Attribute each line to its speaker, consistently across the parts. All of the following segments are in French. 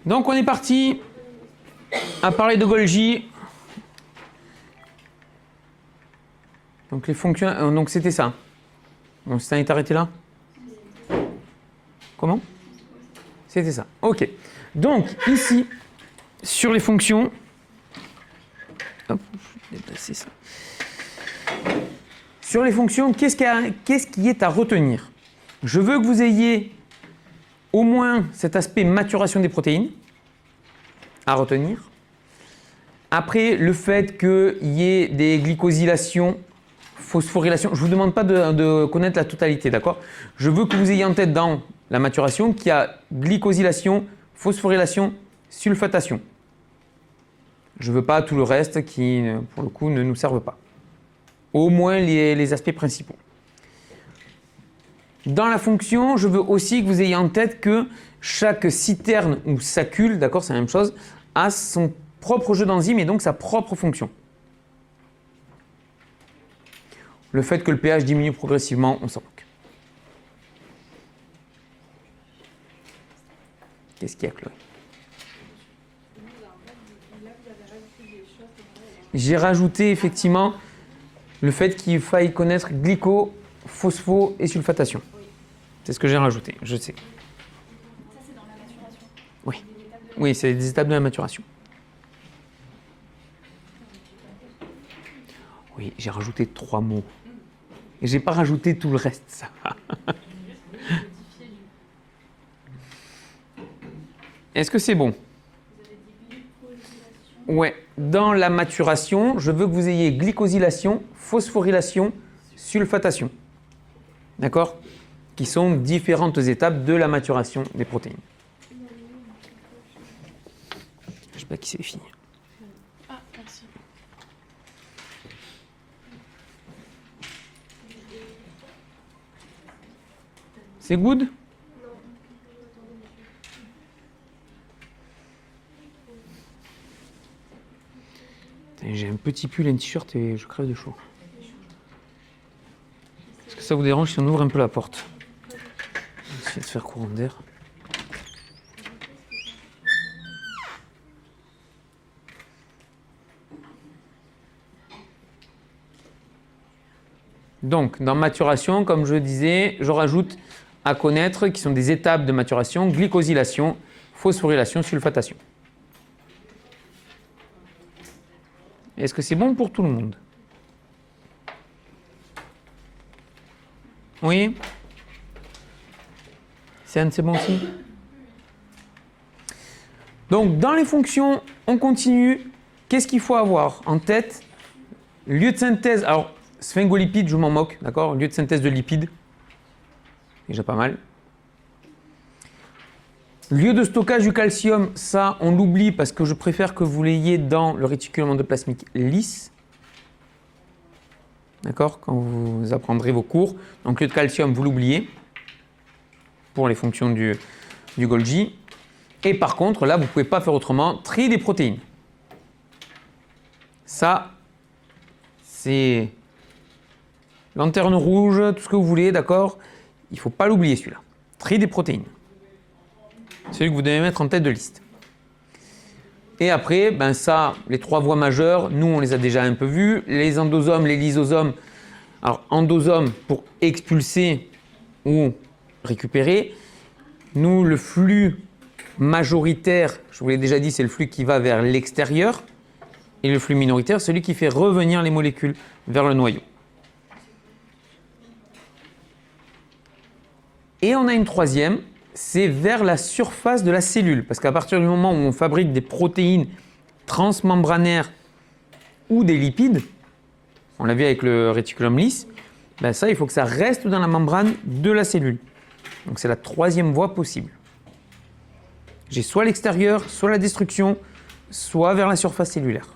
Speaker 1: Donc on est parti à parler de Golgi. Donc les fonctions, donc c'était ça. On s'est arrêté là? Comment? C'était ça. Ok. Donc ici, sur les fonctions, hop, je vais déplacer ça. Sur les fonctions, qu'est-ce qui est à retenir? Je veux que vous ayez au moins cet aspect maturation des protéines à retenir. Après, le fait qu'il y ait des glycosylations, phosphorylations, je ne vous demande pas de connaître la totalité, d'accord? Je veux que vous ayez en tête dans la maturation qu'il y a glycosylation, phosphorylation, sulfatation. Je ne veux pas tout le reste qui, pour le coup, ne nous servent pas. Au moins les aspects principaux. Dans la fonction, je veux aussi que vous ayez en tête que chaque citerne ou sacule, d'accord, c'est la même chose, a son propre jeu d'enzymes et donc sa propre fonction. Le fait que le pH diminue progressivement, on s'en moque. Qu'est-ce qu'il y a, Chloé? J'ai rajouté effectivement le fait qu'il faille connaître glyco, phospho et sulfatation. C'est ce que j'ai rajouté, je sais.
Speaker 2: Ça, c'est dans la maturation.
Speaker 1: Oui, oui, c'est des étapes de la maturation. Oui, j'ai rajouté 3 mots. Et j'ai pas rajouté tout le reste, ça va. Est-ce que c'est bon? Ouais, dans la maturation, je veux que vous ayez glycosylation, phosphorylation, sulfatation. D'accord? Qui sont différentes étapes de la maturation des protéines. Je sais pas qui c'est fini.
Speaker 2: Ah, merci.
Speaker 1: C'est good? J'ai un petit pull et un t-shirt et je crève de chaud. Est-ce que ça vous dérange si on ouvre un peu la porte? On va essayer de faire courant d'air. Donc, dans maturation, comme je disais, je rajoute à connaître qui sont des étapes de maturation, glycosylation, phosphorylation, sulfatation. Est-ce que c'est bon pour tout le monde? Oui? C'est bon aussi? Donc, dans les fonctions, on continue. Qu'est-ce qu'il faut avoir en tête? Lieu de synthèse, alors, sphingolipides, je m'en moque, d'accord? Lieu de synthèse de lipides, déjà pas mal. Lieu de stockage du calcium, ça, on l'oublie parce que je préfère que vous l'ayez dans le réticulum endoplasmique lisse. D'accord? Quand vous apprendrez vos cours. Donc, lieu de calcium, vous l'oubliez pour les fonctions du Golgi. Et par contre, là, vous ne pouvez pas faire autrement. Tri des protéines. Ça, c'est lanterne rouge, tout ce que vous voulez, d'accord? Il ne faut pas l'oublier celui-là. Tri des protéines. Celui que vous devez mettre en tête de liste. Et après, ben ça, les 3 voies majeures, nous on les a déjà un peu vues. Les endosomes, les lysosomes. Alors endosomes pour expulser ou récupérer. Nous, le flux majoritaire, je vous l'ai déjà dit, c'est le flux qui va vers l'extérieur. Et le flux minoritaire, celui qui fait revenir les molécules vers le noyau. Et on a une troisième, c'est vers la surface de la cellule. Parce qu'à partir du moment où on fabrique des protéines transmembranaires ou des lipides, on l'a vu avec le réticulum lisse, ben ça, il faut que ça reste dans la membrane de la cellule. Donc c'est la troisième voie possible. J'ai soit l'extérieur, soit la destruction, soit vers la surface cellulaire.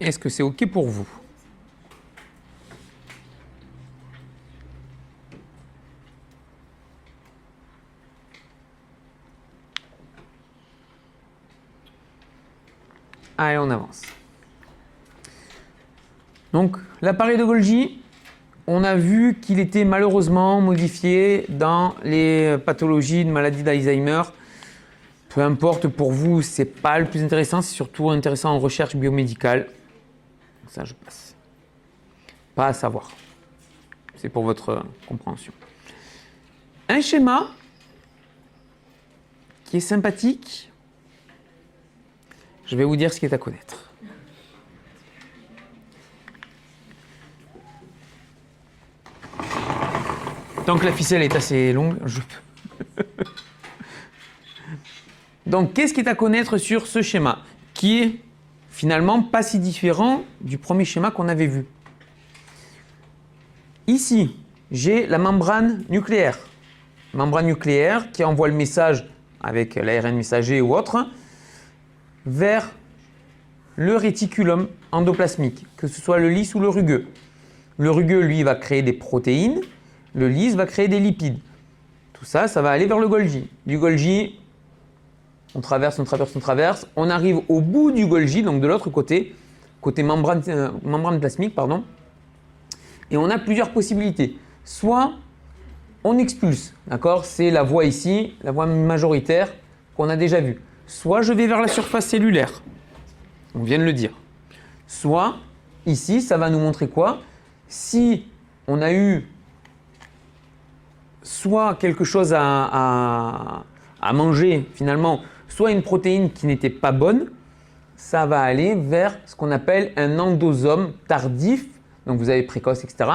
Speaker 1: Est-ce que c'est OK pour vous? Allez, on avance. Donc l'appareil de Golgi, on a vu qu'il était malheureusement modifié dans les pathologies de maladie d'Alzheimer. Peu importe, pour vous, c'est pas le plus intéressant, c'est surtout intéressant en recherche biomédicale. Ça, je passe. Pas à savoir. C'est pour votre compréhension. Un schéma qui est sympathique. Je vais vous dire ce qui est à connaître. Tant que la ficelle est assez longue, je peux. Donc, qu'est-ce qui est à connaître sur ce schéma, qui est finalement pas si différent du premier schéma qu'on avait vu. Ici, j'ai la membrane nucléaire. Membrane nucléaire qui envoie le message avec l'ARN messager ou autre vers le réticulum endoplasmique, que ce soit le lisse ou le rugueux. Le rugueux, lui, va créer des protéines. Le lisse va créer des lipides. Tout ça, ça va aller vers le Golgi. Du Golgi, on traverse, on traverse, on traverse. On arrive au bout du Golgi, donc de l'autre côté, côté membrane plasmique, pardon. Et on a plusieurs possibilités. Soit on expulse, d'accord? C'est la voie ici, la voie majoritaire qu'on a déjà vue. Soit je vais vers la surface cellulaire. On vient de le dire. Soit, ici, ça va nous montrer quoi? Si on a eu soit quelque chose à manger finalement, soit une protéine qui n'était pas bonne, ça va aller vers ce qu'on appelle un endosome tardif. Donc vous avez précoce, etc.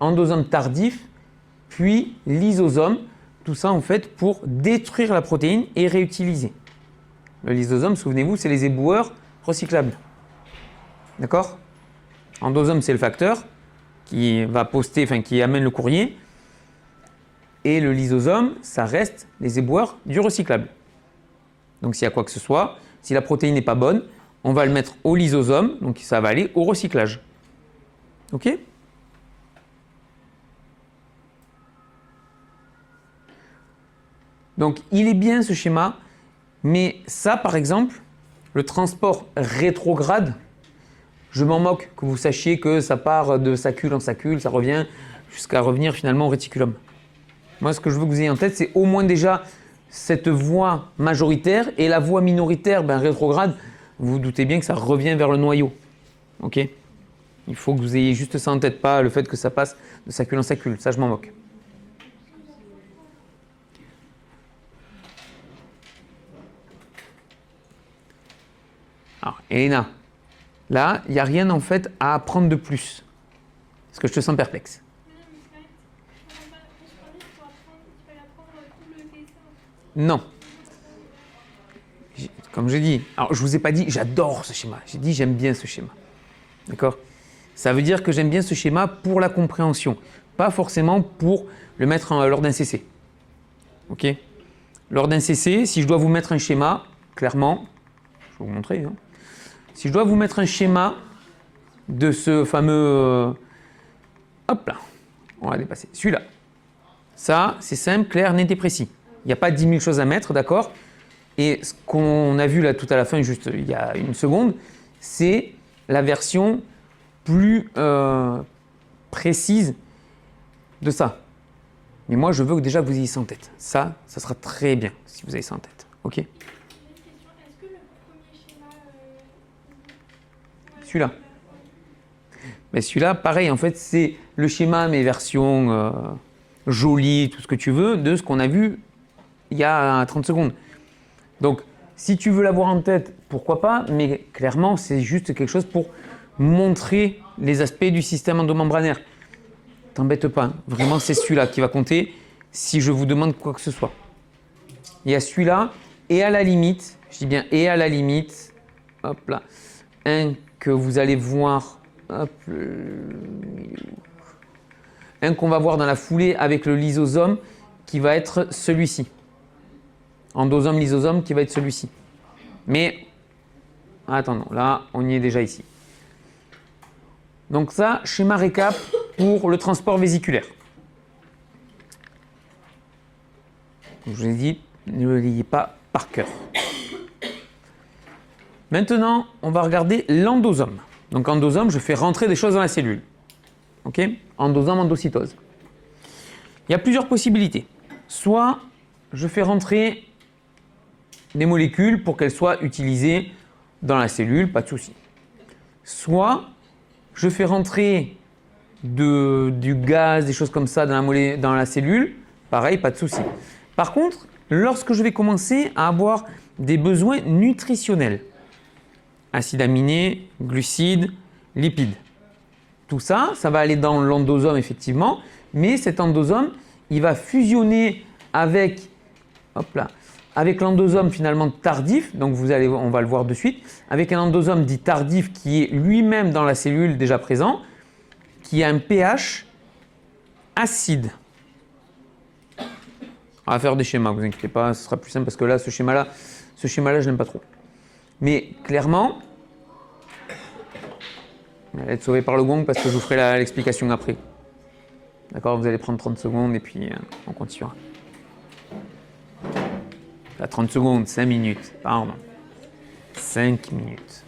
Speaker 1: Endosome tardif, puis lysosome. Tout ça en fait pour détruire la protéine et réutiliser. Le lysosome, souvenez-vous, c'est les éboueurs recyclables. D'accord? Endosome, c'est le facteur qui va poster, enfin qui amène le courrier. Et le lysosome, ça reste les éboueurs du recyclable. Donc s'il y a quoi que ce soit, si la protéine n'est pas bonne, on va le mettre au lysosome, donc ça va aller au recyclage. Ok? Donc il est bien ce schéma, mais ça par exemple, le transport rétrograde, je m'en moque que vous sachiez que ça part de sacule en sacule, ça revient jusqu'à revenir finalement au réticulum. Moi, ce que je veux que vous ayez en tête, c'est au moins déjà cette voie majoritaire et la voie minoritaire, rétrograde, vous vous doutez bien que ça revient vers le noyau. Ok? Il faut que vous ayez juste ça en tête, pas le fait que ça passe de sacule en sacule. Ça, je m'en moque. Alors, Elena, là, il n'y a rien en fait à apprendre de plus. Parce que je te sens perplexe. Non. Comme j'ai dit, alors je vous ai pas dit j'adore ce schéma, j'ai dit j'aime bien ce schéma. D'accord? Ça veut dire que j'aime bien ce schéma pour la compréhension, pas forcément pour le mettre lors d'un CC. Ok? Lors d'un CC, si je dois vous mettre un schéma, clairement, je vais vous montrer, hein. Si je dois vous mettre un schéma de ce fameux... hop là, on va dépasser. Celui-là. Ça, c'est simple, clair, net et précis. Il n'y a pas 10 000 choses à mettre, d'accord? Et ce qu'on a vu là tout à la fin, juste il y a une seconde, c'est la version plus précise de ça. Mais moi, je veux que déjà vous ayez ça en tête. Ça sera très bien si vous avez ça en tête. Ok?
Speaker 2: Est-ce que le premier schéma...
Speaker 1: Celui-là. Mais celui-là, pareil, en fait, c'est le schéma, mais version jolie, tout ce que tu veux, de ce qu'on a vu il y a 30 secondes. Donc, si tu veux l'avoir en tête, pourquoi pas, mais clairement, c'est juste quelque chose pour montrer les aspects du système endomembranaire. T'embête pas, hein. Vraiment, c'est celui-là qui va compter si je vous demande quoi que ce soit. Il y a celui-là, et à la limite, je dis bien et à la limite, hop là, un que vous allez voir, hop, un qu'on va voir dans la foulée avec le lysosome qui va être celui-ci. Endosome, lysosome qui va être celui-ci. Mais, attendons, là, on y est déjà ici. Donc ça, schéma récap pour le transport vésiculaire. Comme je vous ai dit, ne le liez pas par cœur. Maintenant, on va regarder l'endosome. Donc endosome, je fais rentrer des choses dans la cellule. Ok? Endosome, endocytose. Il y a plusieurs possibilités. Soit je fais rentrer des molécules pour qu'elles soient utilisées dans la cellule, pas de souci. Soit je fais rentrer du gaz, des choses comme ça dans la cellule, pareil, pas de souci. Par contre, lorsque je vais commencer à avoir des besoins nutritionnels, acides aminés, glucides, lipides, tout ça, ça va aller dans l'endosome effectivement, mais cet endosome, il va fusionner avec, avec l'endosome finalement tardif, donc on va le voir de suite, avec un endosome dit tardif qui est lui-même dans la cellule déjà présent, qui a un pH acide. On va faire des schémas, vous inquiétez pas, ce sera plus simple parce que là, ce schéma-là, je n'aime pas trop. Mais clairement, vous allez être sauvé par le gong parce que je vous ferai l'explication après. D'accord, vous allez prendre 30 secondes et puis on continuera. Là, 30 secondes, 5 minutes, pardon. 5 minutes.